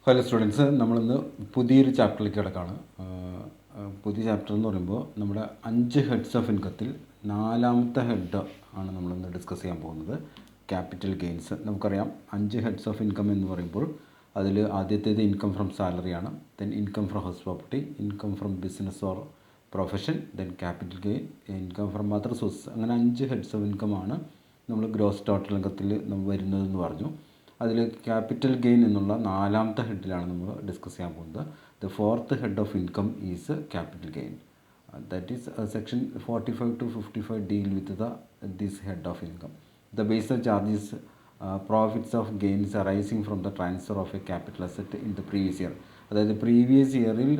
Hello students, നമ്മളിന്ന് പുതിയൊരു ചാപ്റ്ററിലേക്ക് കിടക്കുകയാണ്. പുതിയ ചാപ്റ്റർ എന്ന് പറയുമ്പോൾ നമ്മുടെ 5 ഹെഡ്സ് ഓഫ് ഇൻകത്തിൽ 4ാമത്തെ ഹെഡ് ആണ് നമ്മളിന്ന് ഡിസ്കസ് ചെയ്യാൻ പോകുന്നത്. Capital gains. നമുക്കറിയാം 5 ഹെഡ്സ് ഓഫ് ഇൻകം എന്ന് പറയുമ്പോൾ അതിൽ ആദ്യത്തേത് ഇൻകം ഫ്രം സാലറിയാണ്, then income from house property, income from business or profession, then capital gain, income from other sources. അങ്ങനെ 5 ഹെഡ്സ് ഓഫ് ഇൻകമാണ് നമ്മൾ ഗ്രോസ് ടോട്ടൽ ഇൻകത്തിൽ നമ്മൾ വരുന്നതെന്ന് പറഞ്ഞു. അതിൽ ക്യാപിറ്റൽ ഗെയിൻ എന്നുള്ള 4ാമത്തെ ഹെഡിലാണ് നമ്മൾ ഡിസ്കസ് ചെയ്യാൻ പോകുന്നത്. The 4th head of income is capital gain. That is section 45 to 55 deal with this head of income. The base of charges profits of gains arising from the transfer of a capital asset in the previous year. അതായത് previous ഇയറിൽ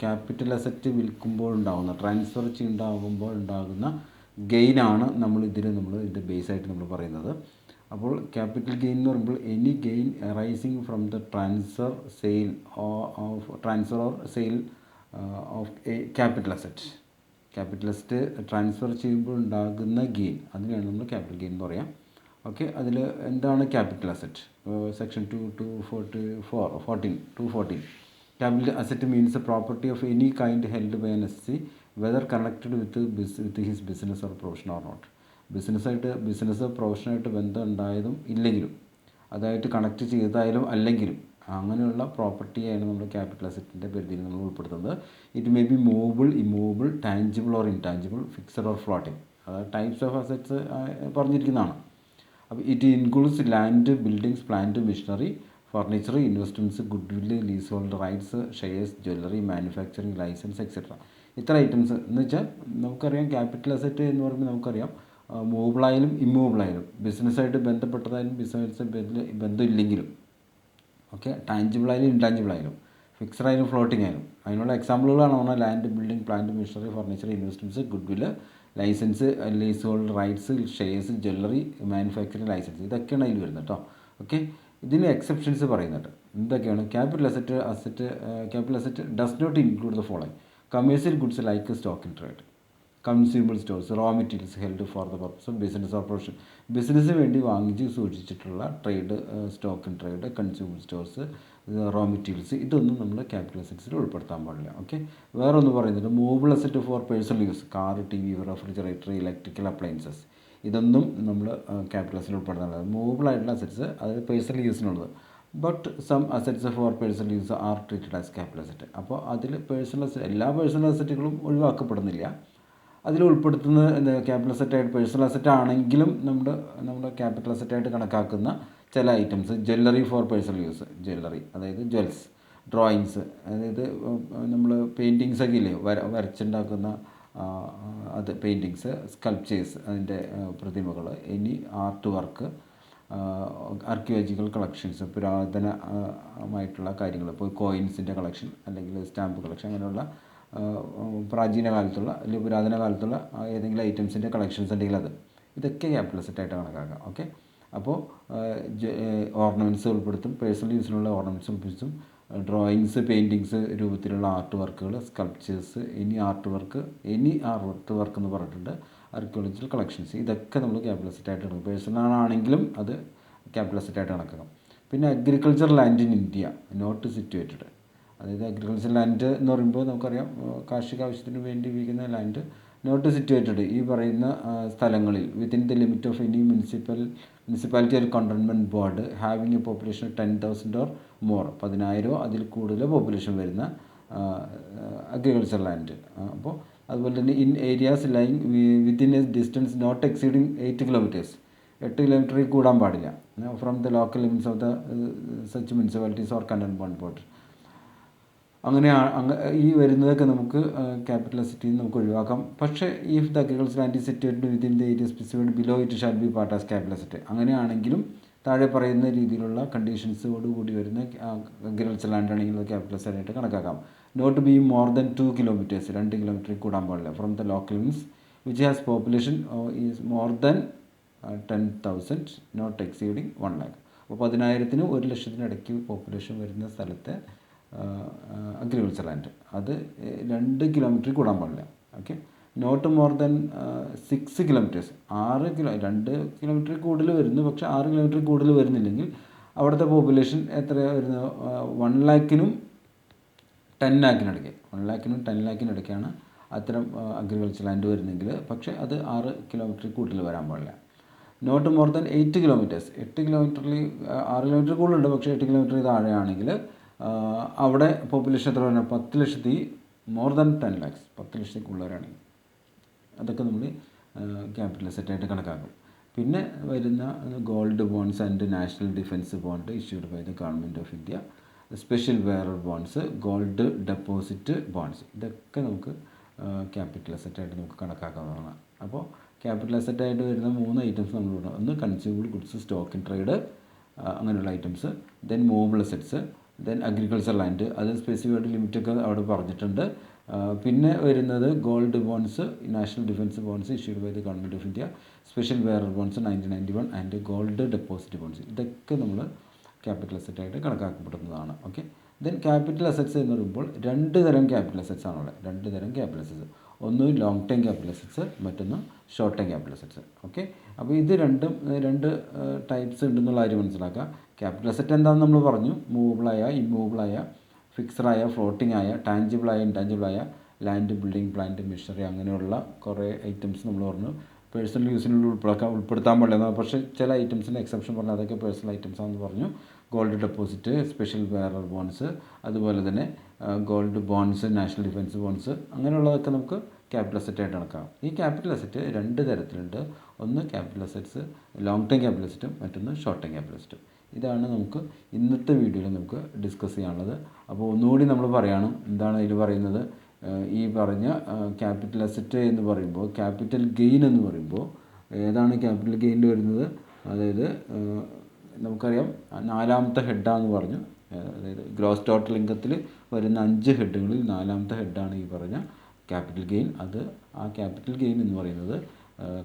capital asset വിൽക്കുമ്പോൾ ഉണ്ടാകുന്ന, transfer ഉണ്ടാകുമ്പോൾ ഉണ്ടാകുന്ന ഗെയിനാണ് നമ്മൾ ഇതിൻ്റെ ബേസായിട്ട് നമ്മൾ പറയുന്നത്. അപ്പോൾ ക്യാപിറ്റൽ ഗെയിൻ എന്ന് പറയുമ്പോൾ any gain arising from the transfer or sale of a capital asset. Capital asset transfer ചെയ്യുമ്പോൾ ഉണ്ടാകുന്ന ഗെയിൻ, അതിനാണ് നമ്മൾ ക്യാപിറ്റൽ ഗെയിൻ എന്ന് പറയാം. ഓക്കെ, അതിൽ എന്താണ് capital asset? Section 214. Capital asset means a property of any kind held by an SC, whether connected with his business or profession or not. Business പ്രൊഫഷനായിട്ട് ബന്ധം ഉണ്ടായതും ഇല്ലെങ്കിലും, അതായിട്ട് കണക്ട് ചെയ്തായാലും അല്ലെങ്കിലും, അങ്ങനെയുള്ള പ്രോപ്പർട്ടിയാണ് നമ്മൾ ക്യാപിറ്റൽ അസറ്റിൻ്റെ പരിധിയിൽ നമ്മൾ ഉൾപ്പെടുത്തുന്നത്. It may be movable, immovable, tangible or intangible, fixed or floating. അതായത് ടൈപ്സ് ഓഫ് അസറ്റ്സ് പറഞ്ഞിരിക്കുന്നതാണ്. അപ്പോൾ it includes land, buildings, plant, machinery, furniture, investments, goodwill, leasehold rights, shares, jewellery, manufacturing licence, etcetera. ഇത്ര items എന്ന് വെച്ചാൽ നമുക്കറിയാം capital asset എന്ന് പറയുമ്പോൾ നമുക്കറിയാം മൂവബിളായാലും ഇമ്മൂവബിളായാലും, ബിസിനസ്സായിട്ട് ബന്ധപ്പെട്ടതായാലും ബിസിനസ് ബന്ധമില്ലെങ്കിലും, ഓക്കെ, ടാഞ്ചിബിളായാലും ഇൻടാഞ്ചിബിളായാലും, ഫിക്സഡ് ആയാലും ഫ്ലോട്ടിംഗ് ആയാലും. അതിനുള്ള എക്സാമ്പിളുകളാണ് പറഞ്ഞാൽ land, building, plant, machinery, furniture, investments, goodwill, licence, leasehold rights, shares, jewellery, manufacturing licence. ഇതൊക്കെയാണ് അതിൽ വരുന്നത് കേട്ടോ. ഓക്കെ, ഇതിന് എക്സെപ്ഷൻസ് പറയുന്നുണ്ട്. എന്തൊക്കെയാണ്? Capital asset does not include the following: commercial goods like stock in trade, consumable stores, raw materials held for the purpose of business or profession. ബിസിനസ്സിന് വേണ്ടി വാങ്ങിച്ച് സൂക്ഷിച്ചിട്ടുള്ള trade, stock in trade, consumable stores, raw materials, ഇതൊന്നും നമ്മൾ capital അസറ്റ്സിൽ ഉൾപ്പെടുത്താൻ പാടില്ല. Okay, വേറെ ഒന്ന് പറയുന്നുണ്ട്: movable asset for personal use, car, TV, refrigerator, electrical appliances. ഇതൊന്നും നമ്മൾ ക്യാപിറ്റൽ അസറ്റിൽ ഉൾപ്പെടുത്താൻ. മൂവബിൾ ആയിട്ടുള്ള അസറ്റ്സ് അത് പേഴ്സണൽ യൂസിനുള്ളത്. But some assets for personal use are treated as capital asset. അപ്പോൾ അതിൽ എല്ലാ പേഴ്സണൽ അസറ്റുകളും ഒഴിവാക്കപ്പെടുന്നില്ല. അതിൽ ഉൾപ്പെടുത്തുന്ന ക്യാപിറ്റൽ അസറ്റായിട്ട്, പേഴ്സണൽ അസറ്റ് ആണെങ്കിലും നമ്മുടെ ക്യാപിറ്റൽ അസറ്റായിട്ട് കണക്കാക്കുന്ന ചില items: jewellery for personal use, jewellery അതായത് ജ്വൽസ്, ഡ്രോയിങ്സ്, അതായത് നമ്മൾ പെയിൻറ്റിങ്സൊക്കെ ഇല്ലേ, വരച്ചുണ്ടാക്കുന്ന അത് പെയിൻറ്റിങ്സ്, സ്കൾപ്ചേഴ്സ്, അതിൻ്റെ പ്രതിമകൾ, ഇനി ആർട്ട് വർക്ക്, ആർക്കിയോളജിക്കൽ കളക്ഷൻസ്, പുരാതനമായിട്ടുള്ള കാര്യങ്ങൾ, ഇപ്പോൾ കോയിൻസിൻ്റെ കളക്ഷൻ അല്ലെങ്കിൽ സ്റ്റാമ്പ് കളക്ഷൻ, അങ്ങനെയുള്ള പ്രാചീന കാലത്തുള്ള അല്ലെങ്കിൽ പുരാതന കാലത്തുള്ള ഏതെങ്കിലും ഐറ്റംസിൻ്റെ കളക്ഷൻസ് ഉണ്ടെങ്കിൽ ഇതൊക്കെ ക്യാപിറ്റൽ അസറ്റായിട്ട് കണക്കാക്കാം. ഓക്കെ, അപ്പോൾ ഓർണമെൻറ്റ്സ് ഉൾപ്പെടുത്തും, പേഴ്സണൽ യൂസിനുള്ള ഓർണമെൻറ്റ്സ് ഉൾപ്പെടുത്തും, ഡ്രോയിങ്സ്, പെയിൻറ്റിങ്സ് രൂപത്തിലുള്ള ആർട്ട് വർക്കുകൾ, സ്കൾപ്ചേഴ്സ്, എനി ആർട്ട് വർക്ക് എന്ന് പറഞ്ഞിട്ടുണ്ട്, ആർക്കിയോളജിക്കൽ കളക്ഷൻസ്, ഇതൊക്കെ നമ്മൾ ക്യാപിറ്റൽ അസറ്റായിട്ട് കണക്കാക്കും. പേഴ്സണൽ ആണെങ്കിലും അത് ക്യാപിറ്റൽ അസറ്റായിട്ട് കണക്കാക്കാം. പിന്നെ agriculture land in India not situated, അതായത് അഗ്രികൾച്ചർ ലാൻഡ് എന്ന് പറയുമ്പോൾ നമുക്കറിയാം കാർഷിക ആവശ്യത്തിന് വേണ്ടി ഉപയോഗിക്കുന്ന ലാൻഡ് നോട്ട് സിറ്റുവേറ്റഡ് ഈ പറയുന്ന സ്ഥലങ്ങളിൽ within the limit of any municipality or cantonment board having A population 10,000 or more, 10,000 അതിൽ കൂടുതൽ പോപ്പുലേഷൻ വരുന്ന അഗ്രികൾച്ചർ ലാൻഡ്. അപ്പോൾ അതുപോലെ തന്നെ in areas lying within a distance not exceeding 8 kilometres, 8 കിലോമീറ്ററിൽ കൂടാൻ പാടില്ല from the local limits of the such municipalities or cantonment board. അങ്ങനെ ഈ വരുന്നതൊക്കെ നമുക്ക് ക്യാപിറ്റൽ അസറ്റിൽ നമുക്ക് ഒഴിവാക്കാം. പക്ഷേ if the agriculture land is situated within the area specified below it shall be part as capital asset. അങ്ങനെയാണെങ്കിലും താഴെ പറയുന്ന രീതിയിലുള്ള കണ്ടീഷൻസോടുകൂടി വരുന്ന അഗ്രികൾച്ചർ ലാൻഡ് ആണെങ്കിൽ അത് ക്യാപിറ്റൽ അസറ്റായിട്ട് കണക്കാക്കാം. Not be more than 2 kilometres, 2 കിലോമീറ്ററിൽ കൂടാൻ പാടില്ല from the local limits which has population is more than 10,000 not exceeding 1 lakh. അപ്പോൾ 10,000-നും 1,00,000-നും ഇടയ്ക്ക് പോപ്പുലേഷൻ വരുന്ന സ്ഥലത്തെ അഗ്രികൾച്ചർ ലാൻഡ് അത് 2 കിലോമീറ്ററിൽ കൂടാൻ പാടില്ല. Okay, not more than 6 kilometres, 2 കിലോമീറ്ററിൽ കൂടുതൽ വരുന്നു, പക്ഷേ 6 കിലോമീറ്ററിൽ കൂടുതൽ വരുന്നില്ലെങ്കിൽ അവിടുത്തെ പോപ്പുലേഷൻ എത്ര വരുന്നത് 1 ലാഖിനും 10 ലാഖിനിടയ്ക്ക് 1 ലാഖിനും 10 ലാഖിനിടയ്ക്കാണ് അത്തരം അഗ്രികൾച്ചർ ലാൻഡ് വരുന്നെങ്കിൽ, പക്ഷേ അത് 6 കിലോമീറ്ററിൽ കൂടുതൽ വരാൻ പാടില്ല. Not more than 8 kilometres. 8 കിലോമീറ്ററിൽ 6 കിലോമീറ്റർ കൂടുതലുണ്ട്, പക്ഷേ 8 കിലോമീറ്റർ താഴെയാണെങ്കിൽ അവിടെ പോപ്പുലേഷൻ എത്ര പറഞ്ഞാൽ 10 ലക്ഷത്തി മോർ ദാൻ 10 ലാക്സ് 10 ലക്ഷത്തിൽ കൂടുതലാണെങ്കിൽ അതൊക്കെ നമ്മൾ ക്യാപിറ്റൽ അസറ്റായിട്ട് കണക്കാക്കും. പിന്നെ വരുന്ന gold bonds and national defence bond issued by the government of India, special bearer bonds, gold deposit bonds, ഇതൊക്കെ നമുക്ക് ക്യാപിറ്റൽ അസറ്റായിട്ട് നമുക്ക് കണക്കാക്കാവുന്നതാണ്. അപ്പോൾ ക്യാപിറ്റൽ അസറ്റായിട്ട് വരുന്ന 3 ഐറ്റംസ് നമ്മൾ പറഞ്ഞു. ഒന്ന് consumable goods, stock in trade, അങ്ങനെയുള്ള items. Then movable assets, then agriculture land, അത് സ്പെസിഫിക്കായിട്ട് ലിമിറ്റൊക്കെ അവിടെ പറഞ്ഞിട്ടുണ്ട്. പിന്നെ വരുന്നത് gold bonds, national defence bonds issued by the government of India, special bearer bonds 1991 and gold deposit bonds, ഇതൊക്കെ നമ്മൾ ക്യാപിറ്റൽ അസറ്റായിട്ട് കണക്കാക്കപ്പെടുന്നതാണ്. ഓക്കെ. ദെൻ ക്യാപിറ്റൽ അസറ്റ്സ് എന്ന് പറയുമ്പോൾ 2 തരം ക്യാപിറ്റൽ അസറ്റ്സ് ആണുള്ളത്. 2 തരം ക്യാപിറ്റൽ അസറ്റ്സ്, ഒന്ന് ലോങ് ടൈം ക്യാപിറ്റൽ അസറ്റ്സ്, മറ്റൊന്ന് short time capital assets. Okay. അപ്പോൾ ഇത് രണ്ട് ടൈപ്സ് ഉണ്ടെന്നുള്ള കാര്യം മനസ്സിലാക്കുക. ക്യാപിറ്റൽ അസറ്റ് എന്താണെന്ന് നമ്മൾ പറഞ്ഞു. മൂവബിളായ, ഇമ്മൂവബിളായ, ഫിക്സഡായ, ഫ്ലോട്ടിംഗ് ആയ, ടാഞ്ചിബിളായ, ഇൻടാഞ്ചിബിളായ, ലാൻഡ്, ബിൽഡിംഗ്, പ്ലാന്റ്, മെഷീനറി, അങ്ങനെയുള്ള കുറേ ഐറ്റംസ് നമ്മൾ പറഞ്ഞു. പേഴ്സണൽ യൂസിനുള്ള ഉൾപ്പെടുത്താൻ പാടില്ല, പക്ഷേ ചില ഐറ്റംസിന് എക്സെപ്ഷൻ പറഞ്ഞാൽ അതൊക്കെ പേഴ്സണൽ ഐറ്റംസ് ആണെന്ന് പറഞ്ഞു. Gold deposit, special bearer bonds, അതുപോലെ തന്നെ gold bonds, national defence bonds, അങ്ങനെയുള്ളതൊക്കെ നമുക്ക് ക്യാപിറ്റൽ അസറ്റായിട്ട് കണക്കാക്കാം. ഈ ക്യാപിറ്റൽ അസറ്റ് 2 തരത്തിലുണ്ട്. ഒന്ന് capital assets long time capital അസറ്റും, മറ്റൊന്ന് ഷോർട്ട് ടൈം ക്യാപിറ്റൽ അസറ്റും. ഇതാണ് നമുക്ക് ഇന്നത്തെ വീഡിയോയിൽ നമുക്ക് ഡിസ്കസ് ചെയ്യാനുള്ളത്. അപ്പോൾ ഒന്നുകൂടി നമ്മൾ പറയുകയാണ്, എന്താണ് ഇതിൽ പറയുന്നത്. ഈ പറഞ്ഞ ക്യാപിറ്റൽ അസറ്റ് എന്ന് പറയുമ്പോൾ, ക്യാപിറ്റൽ ഗെയിൻ എന്ന് പറയുമ്പോൾ ഏതാണ് ക്യാപിറ്റൽ ഗെയിനിൽ വരുന്നത്? അതായത് നമുക്കറിയാം 4ാമത്തെ ഹെഡാണെന്ന് പറഞ്ഞു. അതായത് ഗ്രോസ് ടോട്ടൽ ഇൻകത്തിൽ വരുന്ന 5 ഹെഡുകളിൽ 4ാമത്തെ ഹെഡാണ് ഈ പറഞ്ഞ ക്യാപിറ്റൽ ഗെയിൻ. ആ ക്യാപിറ്റൽ ഗെയിൻ എന്ന് പറയുന്നത്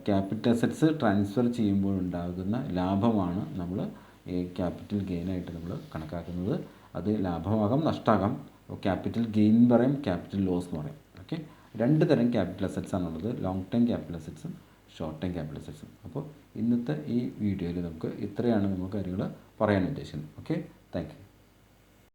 ക്യാപിറ്റൽ അസറ്റ്സ് ട്രാൻസ്ഫർ ചെയ്യുമ്പോഴുണ്ടാകുന്ന ലാഭമാണ് നമ്മൾ ഈ ക്യാപിറ്റൽ ഗെയിനായിട്ട് നമ്മൾ കണക്കാക്കുന്നത്. അത് ലാഭമാകാം, നഷ്ടമാകാം. ക്യാപിറ്റൽ ഗെയിൻ പറയും, ക്യാപിറ്റൽ ലോസ് എന്ന് പറയും. ഓക്കെ. 2 തരം ക്യാപിറ്റൽ അസറ്റ്സ് ആണുള്ളത്, ലോങ് ടൈം ക്യാപിറ്റൽ അസറ്റ്സും ഷോർട്ട് ടൈം ക്യാപിറ്റൽ അസറ്റ്സും. അപ്പോൾ ഇന്നത്തെ ഈ വീഡിയോയിൽ നമുക്ക് ഇത്രയാണ് നമുക്ക് കാര്യങ്ങൾ പറയാൻ ഉദ്ദേശിക്കുന്നത്. ഓക്കെ. Thank you.